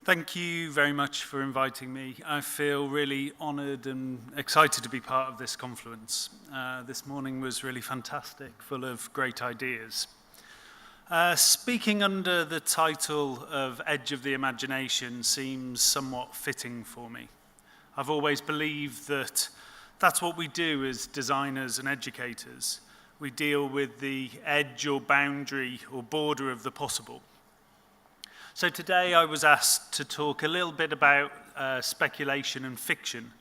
Thank you very much for inviting me. I feel really honoured and excited to be part of this confluence. This morning was really fantastic, full of great ideas. Speaking under the title of Edge of the Imagination seems somewhat fitting for me. I've always believed that that's what we do as designers and educators. We deal with the edge or boundary or border of the possible. So today I was asked to talk a little bit about speculation and fiction.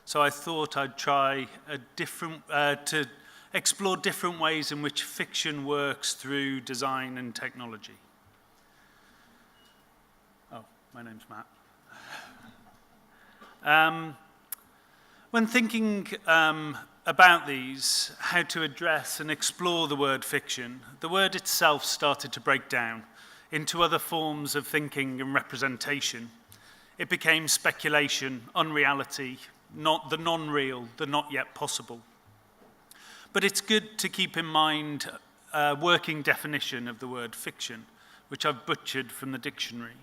So I thought I'd try to explore different ways in which fiction works through design and technology. Oh, my name's Matt. When thinking about these, how to address and explore the word fiction, the word itself started to break down into other forms of thinking and representation. It became speculation, unreality, not the non-real, the not yet possible. But it's good to keep in mind a working definition of the word fiction, which I've butchered from the dictionary.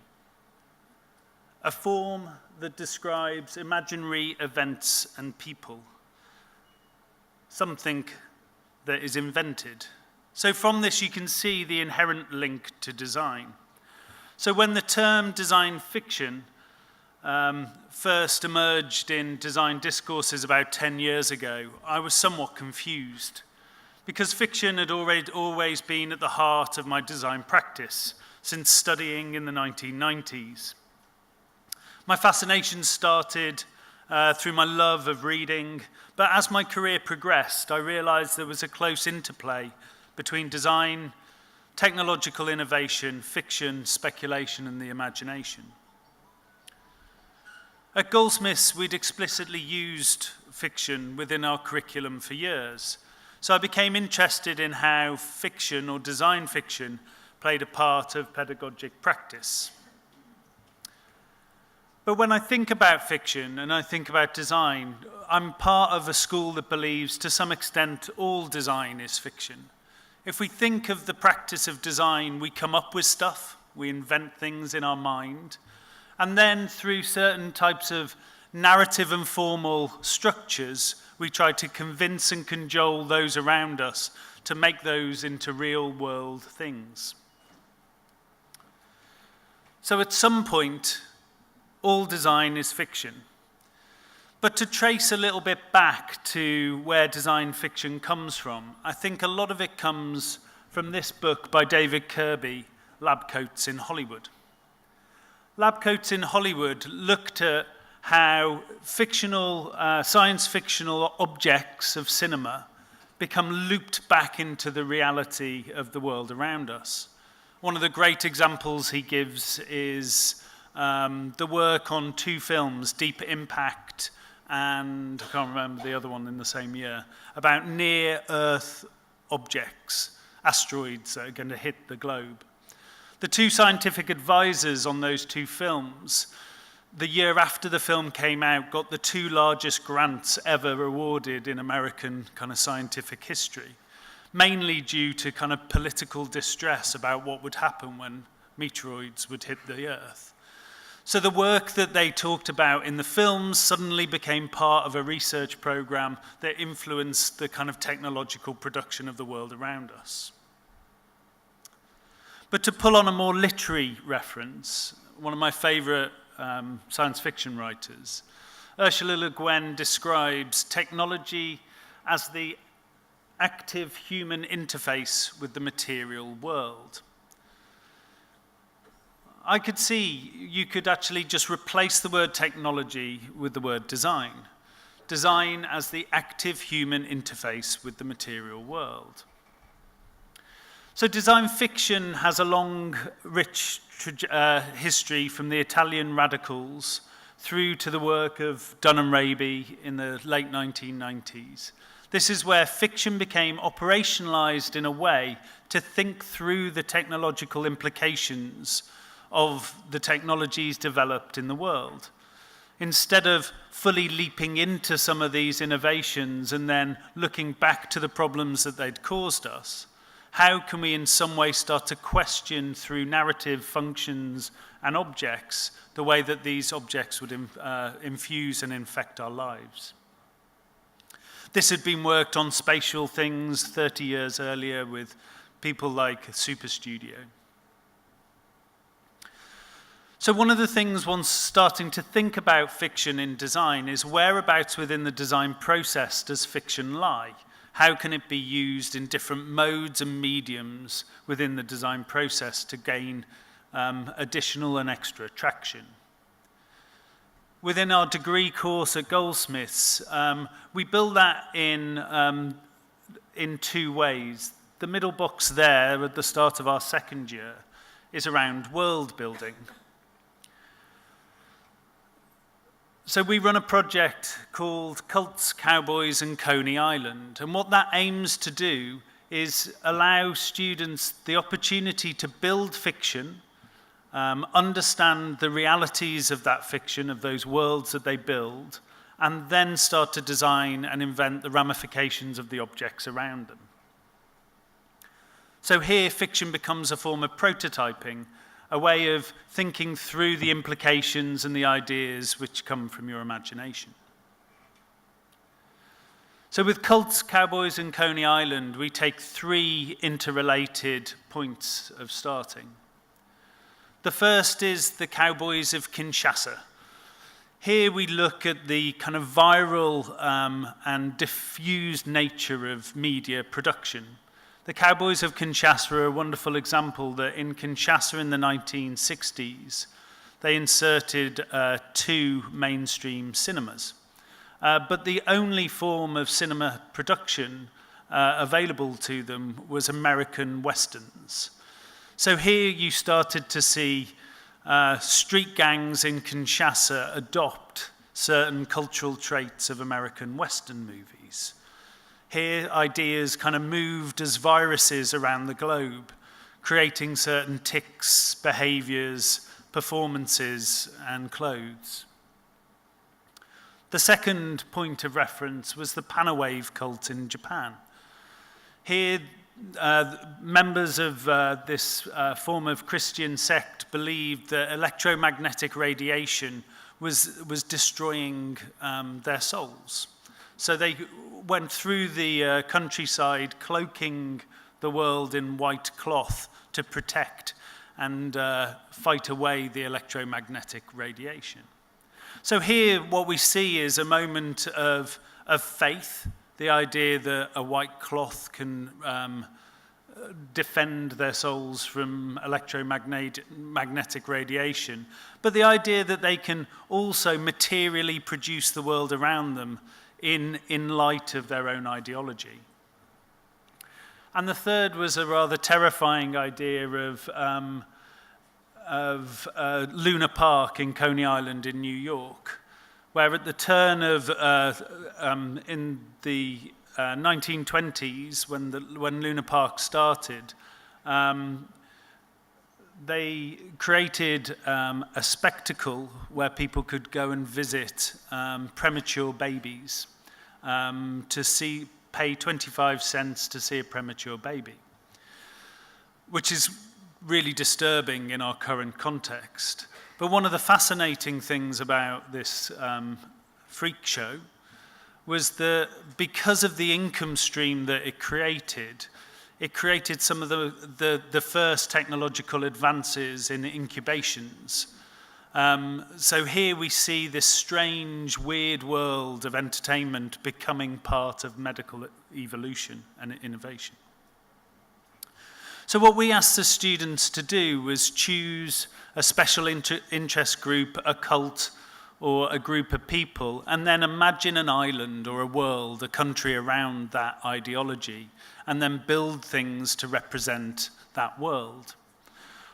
A form that describes imaginary events and people. Something that is invented. So from this, you can see the inherent link to design. So when the term design fiction first emerged in design discourses about 10 years ago, I was somewhat confused because fiction had always been at the heart of my design practice since studying in the 1990s. My fascination started through my love of reading, but as my career progressed, I realized there was a close interplay between design, technological innovation, fiction, speculation, and the imagination. At Goldsmiths, we'd explicitly used fiction within our curriculum for years, so I became interested in how fiction or design fiction played a part of pedagogic practice. But when I think about fiction and I think about design, I'm part of a school that believes to some extent all design is fiction. If we think of the practice of design, we come up with stuff, we invent things in our mind, and then through certain types of narrative and formal structures, we try to convince and cajole those around us to make those into real-world things. So at some point, all design is fiction. But to trace a little bit back to where design fiction comes from, I think a lot of it comes from this book by David Kirby, Lab Coats in Hollywood. Lab Coats in Hollywood looked at how science fictional objects of cinema become looped back into the reality of the world around us. One of the great examples he gives is the work on two films, Deep Impact and I can't remember the other one in the same year, about near-Earth objects, asteroids that are going to hit the globe. The two scientific advisors on those two films, the year after the film came out, got the two largest grants ever awarded in American kind of scientific history, mainly due to kind of political distress about what would happen when meteoroids would hit the Earth. So the work that they talked about in the films suddenly became part of a research program that influenced the kind of technological production of the world around us. But to pull on a more literary reference, one of my favorite science fiction writers, Ursula Le Guin describes technology as the active human interface with the material world. I could see you could actually just replace the word technology with the word design. Design as the active human interface with the material world. So design fiction has a long, rich history from the Italian radicals through to the work of Dunham-Raby in the late 1990s. This is where fiction became operationalized in a way to think through the technological implications of the technologies developed in the world. Instead of fully leaping into some of these innovations and then looking back to the problems that they'd caused us, how can we in some way start to question through narrative functions and objects the way that these objects would infuse and infect our lives? This had been worked on spatial things 30 years earlier with people like Superstudio. So one of the things once starting to think about fiction in design is whereabouts within the design process does fiction lie? How can it be used in different modes and mediums within the design process to gain additional and extra traction? Within our degree course at Goldsmiths, we build that in 2 ways. The middle box there at the start of our second year is around world building. So we run a project called Cults, Cowboys and Coney Island, and what that aims to do is allow students the opportunity to build fiction, understand the realities of that fiction, of those worlds that they build, and then start to design and invent the ramifications of the objects around them. So here, fiction becomes a form of prototyping, a way of thinking through the implications and the ideas which come from your imagination. So with Cults, Cowboys and Coney Island, we take 3 interrelated points of starting. The first is the Cowboys of Kinshasa. Here we look at the kind of viral and diffused nature of media production. The Cowboys of Kinshasa are a wonderful example that in Kinshasa in the 1960s, they inserted 2 mainstream cinemas. But the only form of cinema production available to them was American Westerns. So here you started to see street gangs in Kinshasa adopt certain cultural traits of American Western movies. Here, ideas kind of moved as viruses around the globe, creating certain tics, behaviors, performances, and clothes. The second point of reference was the Panawave cult in Japan. Here, members of this form of Christian sect believed that electromagnetic radiation was destroying their souls. So they went through the countryside cloaking the world in white cloth to protect and fight away the electromagnetic radiation. So here what we see is a moment of faith, the idea that a white cloth can defend their souls from electromagnetic radiation, but the idea that they can also materially produce the world around them in light of their own ideology. And the third was a rather terrifying idea of Luna Park in Coney Island in New York, where at the turn of, in the 1920s, when Luna Park started, they created a spectacle where people could go and visit premature babies to pay 25 cents to see a premature baby, which is really disturbing in our current context. But one of the fascinating things about this freak show was that because of the income stream that it created some of the first technological advances in incubations. So here we see this strange, weird world of entertainment becoming part of medical evolution and innovation. So what we asked the students to do was choose a special interest group, a cult, or a group of people, and then imagine an island or a world, a country around that ideology, and then build things to represent that world.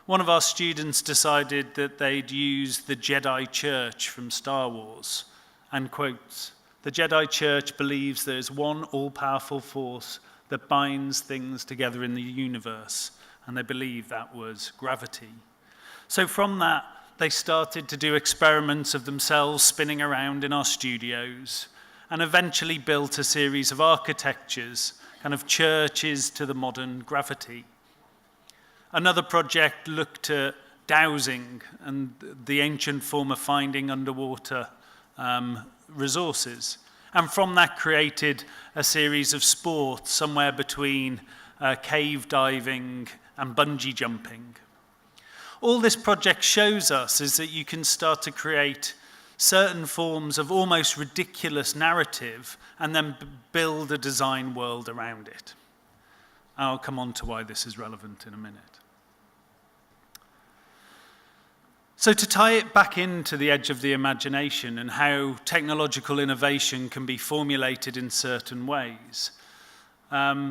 One of our students decided that they'd use the Jedi Church from Star Wars, and quotes, "The Jedi Church believes there is one all-powerful force that binds things together in the universe," and they believe that was gravity. So from that, they started to do experiments of themselves spinning around in our studios, and eventually built a series of architectures kind of churches to the modern gravity. Another project looked at dowsing and the ancient form of finding underwater resources. And from that created a series of sports somewhere between cave diving and bungee jumping. All this project shows us is that you can start to create certain forms of almost ridiculous narrative and then build a design world around it. I'll come on to why this is relevant in a minute. So to tie it back into the edge of the imagination and how technological innovation can be formulated in certain ways,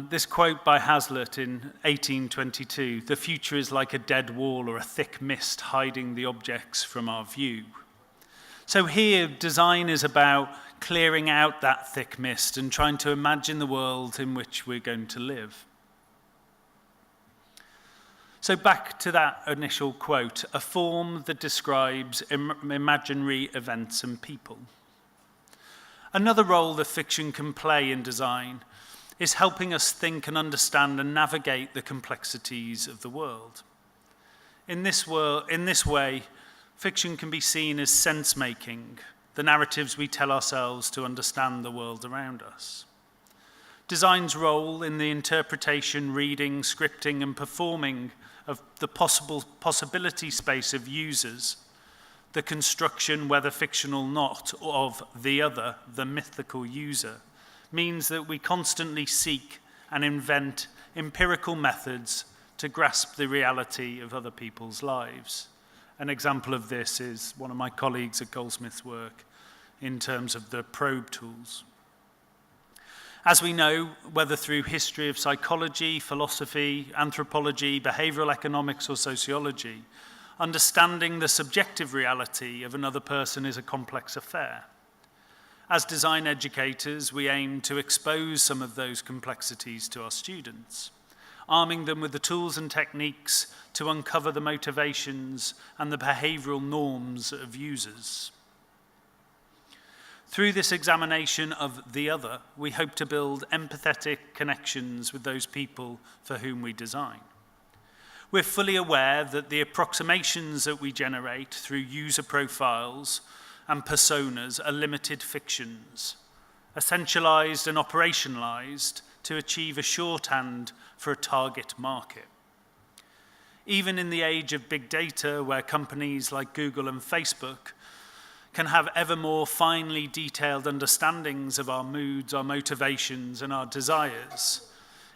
this quote by Hazlitt in 1822, "The future is like a dead wall or a thick mist hiding the objects from our view." So here, design is about clearing out that thick mist and trying to imagine the world in which we're going to live. So back to that initial quote, a form that describes imaginary events and people. Another role that fiction can play in design is helping us think and understand and navigate the complexities of the world. In this way, fiction can be seen as sense-making, the narratives we tell ourselves to understand the world around us. Design's role in the interpretation, reading, scripting, and performing of the possibility space of users, the construction, whether fictional or not, of the other, the mythical user, means that we constantly seek and invent empirical methods to grasp the reality of other people's lives. An example of this is one of my colleagues at Goldsmith's work in terms of the probe tools. As we know, whether through history of psychology, philosophy, anthropology, behavioral economics, or sociology, understanding the subjective reality of another person is a complex affair. As design educators, we aim to expose some of those complexities to our students, arming them with the tools and techniques to uncover the motivations and the behavioral norms of users. Through this examination of the other, we hope to build empathetic connections with those people for whom we design. We're fully aware that the approximations that we generate through user profiles and personas are limited fictions, essentialized and operationalized to achieve a shorthand for a target market. Even in the age of big data, where companies like Google and Facebook can have ever more finely detailed understandings of our moods, our motivations, and our desires,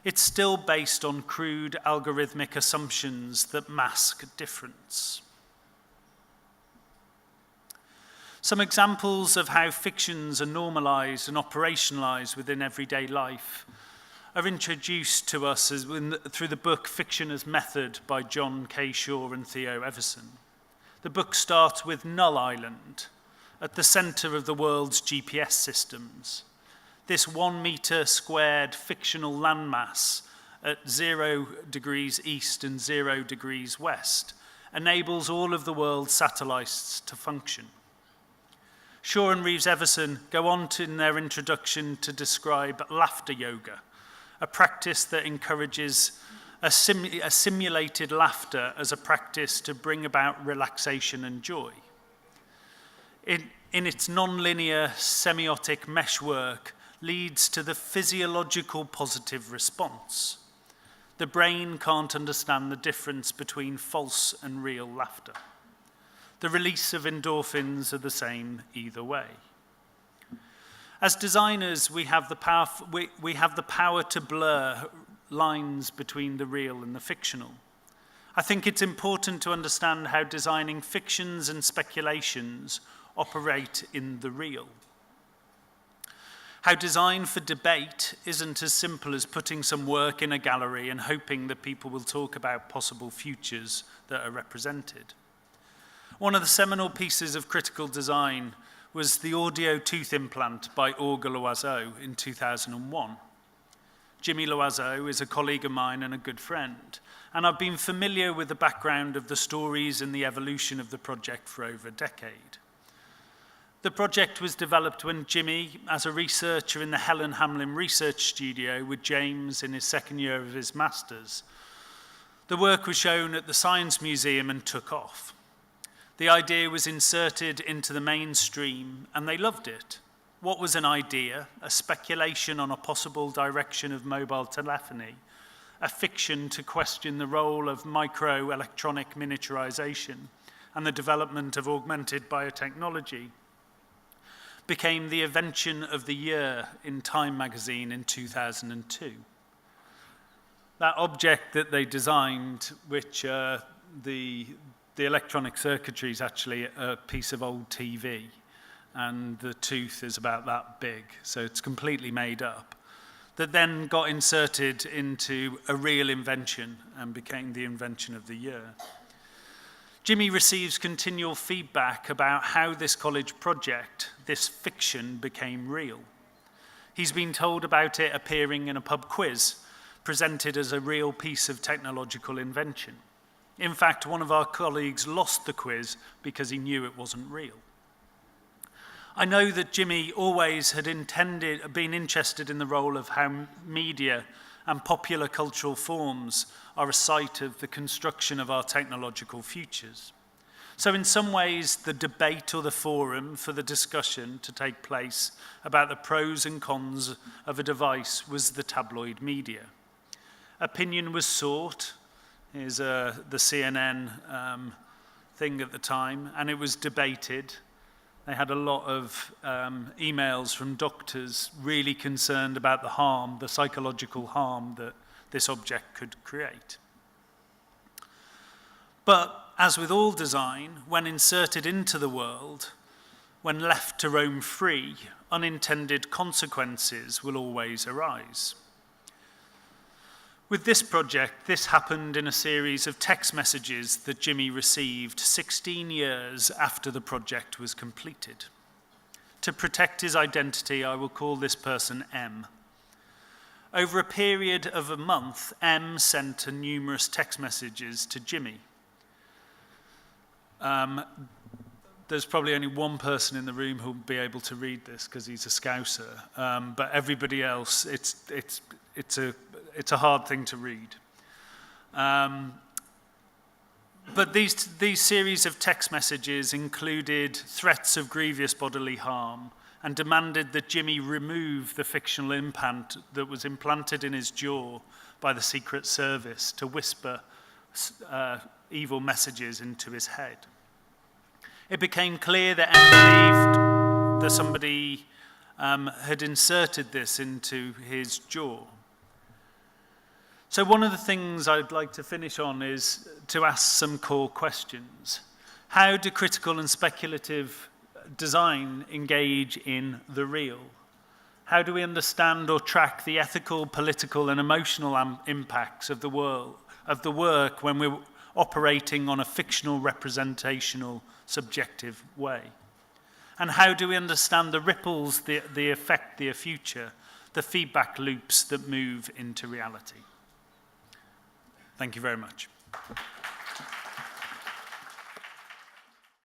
it's still based on crude algorithmic assumptions that mask difference. Some examples of how fictions are normalized and operationalized within everyday life are introduced to us through the book Fiction as Method by John K. Shaw and Theo Everson. The book starts with Null Island, at the center of the world's GPS systems. This 1 meter squared fictional landmass at 0 degrees east and 0 degrees west enables all of the world's satellites to function. Shaw and Reeves Everson go on in their introduction to describe laughter yoga, a practice that encourages a simulated laughter as a practice to bring about relaxation and joy. In its non-linear semiotic meshwork leads to the physiological positive response. The brain can't understand the difference between false and real laughter. The release of endorphins are the same either way. As designers, we have the power to blur lines between the real and the fictional. I think it's important to understand how designing fictions and speculations operate in the real. How design for debate isn't as simple as putting some work in a gallery and hoping that people will talk about possible futures that are represented. One of the seminal pieces of critical design was the audio tooth implant by Auger Loiseau in 2001. Jimmy Loiseau is a colleague of mine and a good friend, and I've been familiar with the background of the stories and the evolution of the project for over a decade. The project was developed when Jimmy, as a researcher in the Helen Hamlin Research Studio with James in his second year of his master's, the work was shown at the Science Museum and took off. The idea was inserted into the mainstream and they loved it. What was an idea? A speculation on a possible direction of mobile telephony, a fiction to question the role of microelectronic miniaturization and the development of augmented biotechnology, became the invention of the year in Time magazine in 2002. That object that they designed, which the electronic circuitry is actually a piece of old TV, and the tooth is about that big, so it's completely made up, that then got inserted into a real invention and became the invention of the year. Jimmy receives continual feedback about how this college project, this fiction, became real. He's been told about it appearing in a pub quiz, presented as a real piece of technological invention. In fact, one of our colleagues lost the quiz because he knew it wasn't real. I know that Jimmy always had been interested in the role of how media and popular cultural forms are a site of the construction of our technological futures. So in some ways, the debate or the forum for the discussion to take place about the pros and cons of a device was the tabloid media. Opinion was sought, here's the CNN thing at the time, and it was debated. They had a lot of emails from doctors really concerned about the harm, the psychological harm that this object could create. But as with all design, when inserted into the world, when left to roam free, unintended consequences will always arise. With this project, this happened in a series of text messages that Jimmy received 16 years after the project was completed. To protect his identity, I will call this person M. Over a period of a month, M sent numerous text messages to Jimmy. There's probably only one person in the room who'll be able to read this because he's a Scouser, but everybody else, it's a hard thing to read. But these series of text messages included threats of grievous bodily harm and demanded that Jimmy remove the fictional implant that was implanted in his jaw by the Secret Service to whisper evil messages into his head. It became clear that M believed that somebody had inserted this into his jaw. So one of the things I'd like to finish on is to ask some core questions. How do critical and speculative design engage in the real? How do we understand or track the ethical, political, and emotional impacts of the work when we're operating on a fictional, representational, subjective way? And how do we understand the ripples that affect the future, the feedback loops that move into reality? Thank you very much.